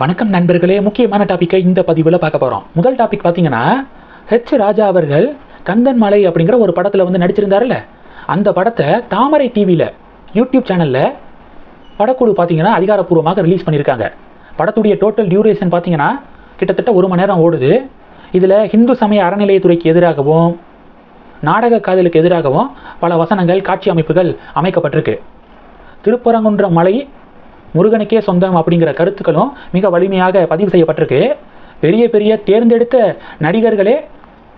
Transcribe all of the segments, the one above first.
வணக்கம் நண்பர்களே, முக்கியமான டாப்பிக்கை இந்த பதிவில் பார்க்க போகிறோம். முதல் டாபிக் பார்த்தீங்கன்னா, ஹெச் ராஜா அவர்கள் கந்தன் மலை அப்படிங்கிற ஒரு படத்தில் வந்து நடிச்சிருந்தார்ல, அந்த படத்தை தாமரை டிவியில் யூடியூப் சேனலில் படக்குழு பார்த்தீங்கன்னா அதிகாரப்பூர்வமாக ரிலீஸ் பண்ணியிருக்காங்க. படத்துடைய டோட்டல் டியூரேஷன் பார்த்தீங்கன்னா கிட்டத்தட்ட 1 மணி நேரம் ஓடுது. இதில் இந்து சமய அறநிலையத்துறைக்கு எதிராகவும் நாடக காதலுக்கு எதிராகவும் பல வசனங்கள், காட்சி அமைப்புகள் அமைக்கப்பட்டிருக்கு. திருப்பரங்குன்ற மலை முருகனுக்கே சொந்தம் அப்படிங்கிற கருத்துக்களும் மிக வலிமையாக பதிவு செய்யப்பட்டிருக்கு. பெரிய பெரிய தேர்ந்தெடுத்த நடிகர்களே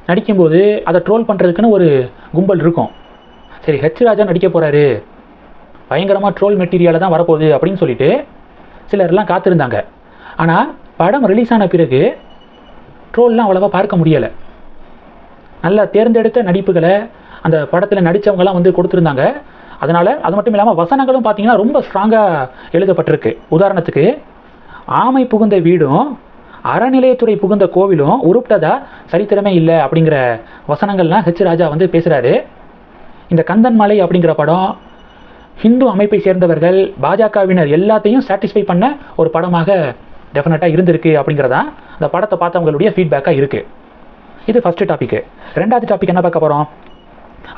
நடிக்கும்போது அதை ட்ரோல் பண்ணுறதுக்குன்னு ஒரு கும்பல் இருக்கும். சரி, ஹெச் ராஜா நடிக்க போகிறாரு, பயங்கரமாக ட்ரோல் மெட்டீரியலாக தான் வரப்போகுது அப்படின்னு சொல்லிட்டு சிலர்லாம் காத்திருந்தாங்க. ஆனால் படம் ரிலீஸ் ஆன பிறகு ட்ரோல்லாம் அவ்வளோவா பார்க்க முடியலை. நல்ல தேர்ந்தெடுத்த நடிப்புகளை அந்த படத்தில் நடித்தவங்கலாம் வந்து கொடுத்துருந்தாங்க. அதனால் அது மட்டும் இல்லாமல் வசனங்களும் பார்த்தீங்கன்னா ரொம்ப ஸ்ட்ராங்காக எழுதப்பட்டிருக்கு. உதாரணத்துக்கு, ஆமை புகுந்த வீடும் அறநிலையத்துறை புகுந்த கோவிலும் உருப்பிட்டதா சரித்திரமே இல்லை அப்படிங்கிற வசனங்கள்லாம் ஹெச் ராஜா வந்து பேசுகிறாரு. இந்த கந்தன் மலை அப்படிங்கிற படம் ஹிந்து அமைப்பை சேர்ந்தவர்கள், பாஜகவினர் எல்லாத்தையும் சாட்டிஸ்ஃபை பண்ண ஒரு படமாக டெஃபினட்டாக இருந்திருக்கு அப்படிங்கிறதான் அந்த படத்தை பார்த்தவங்களுடைய ஃபீட்பேக்காக இருக்குது. இது ஃபஸ்ட்டு டாப்பிக்கு. ரெண்டாவது டாபிக் என்ன பார்க்க போகிறோம்?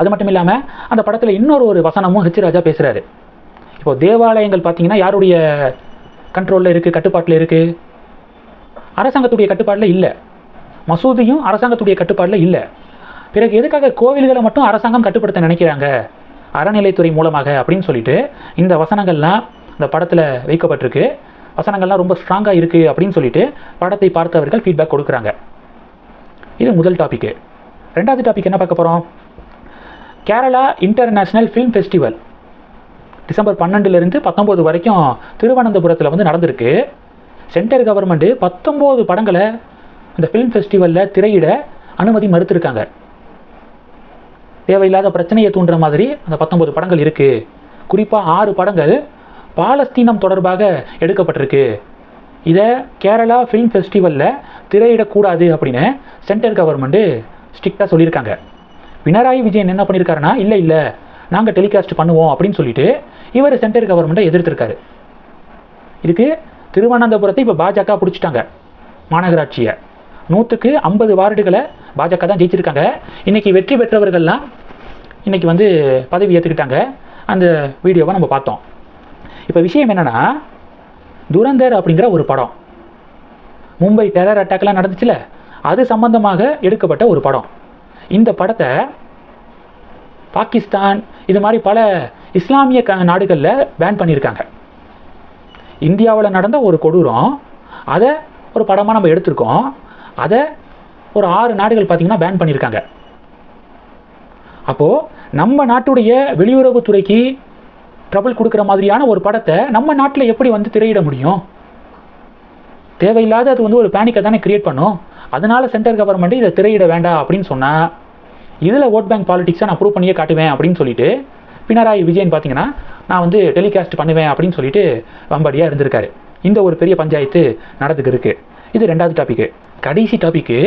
அது மட்டும் இல்லாமல் அந்த படத்தில் இன்னொரு வசனமும் ஹெச் ராஜா பேசுகிறாரு. இப்போது தேவாலயங்கள் பார்த்தீங்கன்னா யாருடைய கண்ட்ரோலில் இருக்குது, கட்டுப்பாட்டில் இருக்குது? அரசாங்கத்துடைய கட்டுப்பாட்டில் இல்லை. மசூதியும் அரசாங்கத்துடைய கட்டுப்பாட்டில் இல்லை. பிறகு எதுக்காக கோவில்களை மட்டும் அரசாங்கம் கட்டுப்படுத்த நினைக்கிறாங்க அறநிலைத்துறை மூலமாக அப்படின்னு சொல்லிட்டு இந்த வசனங்கள்லாம் இந்த படத்தில் வைக்கப்பட்டிருக்கு. வசனங்கள்லாம் ரொம்ப ஸ்ட்ராங்காக இருக்குது அப்படின்னு சொல்லிட்டு படத்தை பார்த்தவர்கள் ஃபீட்பேக் கொடுக்குறாங்க. இது முதல் டாப்பிக்கு. ரெண்டாவது டாபிக் என்ன பார்க்க போகிறோம்? Kerala international film festival December 12லேருந்து 19 வரைக்கும் திருவனந்தபுரத்தில் வந்து நடந்திருக்கு. சென்ட்ரல் கவர்மெண்ட்டு 19 படங்களை அந்த ஃபிலிம் ஃபெஸ்டிவலில் திரையிட அனுமதி மறுத்திருக்காங்க. தேவையில்லாத பிரச்சனையை தூண்டுற மாதிரி அந்த 19 படங்கள் இருக்குது. குறிப்பாக 6 படங்கள் பாலஸ்தீனம் தொடர்பாக எடுக்கப்பட்டிருக்கு. இதை கேரளா ஃபிலிம் ஃபெஸ்டிவலில் திரையிடக்கூடாது அப்படின்னு சென்ட்ரல் கவர்மெண்ட்டு ஸ்ட்ரிக்டாக சொல்லியிருக்காங்க. பினராயி விஜயன் என்ன பண்ணியிருக்காருன்னா, இல்லை நாங்கள் டெலிகாஸ்ட் பண்ணுவோம் அப்படின்னு சொல்லிட்டு இவர் சென்ட்ரல் கவர்மெண்ட்டை எதிர்த்திருக்காரு. இதுக்கு திருவனந்தபுரத்தை இப்போ பாஜக பிடிச்சிட்டாங்க. மாநகராட்சியை 100க்கு 50 வார்டுகளை பாஜக தான் ஜெயிச்சிருக்காங்க. இன்றைக்கி வெற்றி பெற்றவர்கள்லாம் இன்றைக்கி வந்து பதவி ஏற்றுக்கிட்டாங்க. அந்த வீடியோவை நம்ம பார்த்தோம். இப்போ விஷயம் என்னென்னா, துரந்தர் அப்படிங்கிற ஒரு படம், மும்பை டெரர் அட்டாக்லாம் நடந்துச்சுல, அது சம்பந்தமாக எடுக்கப்பட்ட ஒரு படம். இந்த படத்தை பாகிஸ்தான் இது மாதிரி பல இஸ்லாமிய நாடுகளில் பேன் பண்ணியிருக்காங்க. இந்தியாவில் நடந்த ஒரு கொடூரம், அதை ஒரு படமாக நம்ம எடுத்திருக்கோம். அதை ஒரு 6 நாடுகள் பார்த்திங்கன்னா பேன் பண்ணியிருக்காங்க. அப்போது நம்ம நாட்டுடைய வெளியுறவுத்துறைக்கு ட்ரபிள் கொடுக்குற மாதிரியான ஒரு படத்தை நம்ம நாட்டில் எப்படி வந்து திரையிட முடியும்? தேவையில்லாத அது வந்து ஒரு பேனிக்கை தானே கிரியேட் பண்ணும். அதனால் சென்ட்ரல் கவர்மெண்ட்டு இதை திரையிட வேண்டாம் அப்படின்னு சொன்னால், இதில் ஓட் பேங்க் பாலிடிக்ஸை நான் ப்ரூவ் பண்ணியே காட்டுவேன் அப்படின்னு சொல்லிட்டு பினராயி விஜயன் பார்த்தீங்கன்னா நான் வந்து டெலிகாஸ்ட் பண்ணுவேன் அப்படின்னு சொல்லிட்டு வம்படியாக இருந்திருக்காரு. இந்த ஒரு பெரிய பஞ்சாயத்து நடந்துக்கு இருக்குது. இது ரெண்டாவது டாப்பிக்கு. கடைசி டாப்பிக்கு,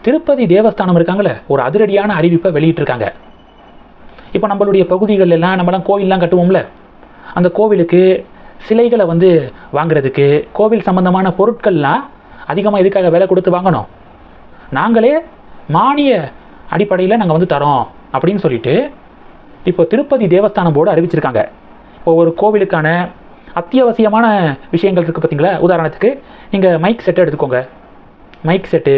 திருப்பதி தேவஸ்தானம் இருக்காங்களே, ஒரு அதிரடியான அறிவிப்பை வெளியிட்டிருக்காங்க. இப்போ நம்மளுடைய பகுதிகள் எல்லாம் நம்மளாம் கோவில்லாம் கட்டுவோம்ல, அந்த கோவிலுக்கு சிலைகளை வந்து வாங்குறதுக்கு, கோவில் சம்பந்தமான பொருட்கள்லாம் அதிகமாக எதுக்காக விலை கொடுத்து வாங்கணும்? நாங்களே மானிய அடிப்படையில் நாங்கள் வந்து தரோம் அப்படின்னு சொல்லிட்டு இப்போ திருப்பதி தேவஸ்தானம் போர்டு அறிவிச்சிருக்காங்க. இப்போ ஒரு கோவிலுக்கான அத்தியாவசியமான விஷயங்கள் இருக்குது பார்த்தீங்களா? உதாரணத்துக்கு நீங்கள் மைக் செட்டை எடுத்துக்கோங்க. மைக் செட்டு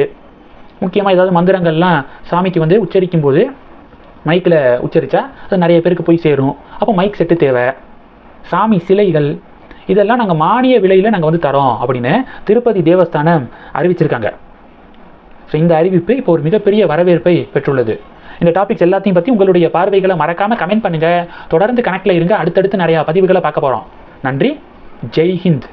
முக்கியமாக ஏதாவது மந்திரங்கள்லாம் சாமிக்கு வந்து உச்சரிக்கும் போது மைக்கில் உச்சரித்தா அது நிறைய பேருக்கு போய் சேரும். அப்போ மைக் செட்டு தேவை. சாமி சிலைகள் இதெல்லாம் நாங்கள் மானிய விலையில் நாங்கள் வந்து தரோம் அப்படின்னு திருப்பதி தேவஸ்தானம் அறிவிச்சிருக்காங்க. ஸோ இந்த அறிவிப்பு இப்போ ஒரு மிகப்பெரிய வரவேற்பை பெற்றுள்ளது. இந்த டாபிக்ஸ் எல்லாத்தையும் பற்றி உங்களுடைய பார்வைகளை மறக்காமல் கமெண்ட் பண்ணுங்கள். தொடர்ந்து கனெக்டில் இருங்க. அடுத்தடுத்து நிறையா பதிவுகளை பார்க்க போகிறோம். நன்றி. ஜெய் ஹிந்த்.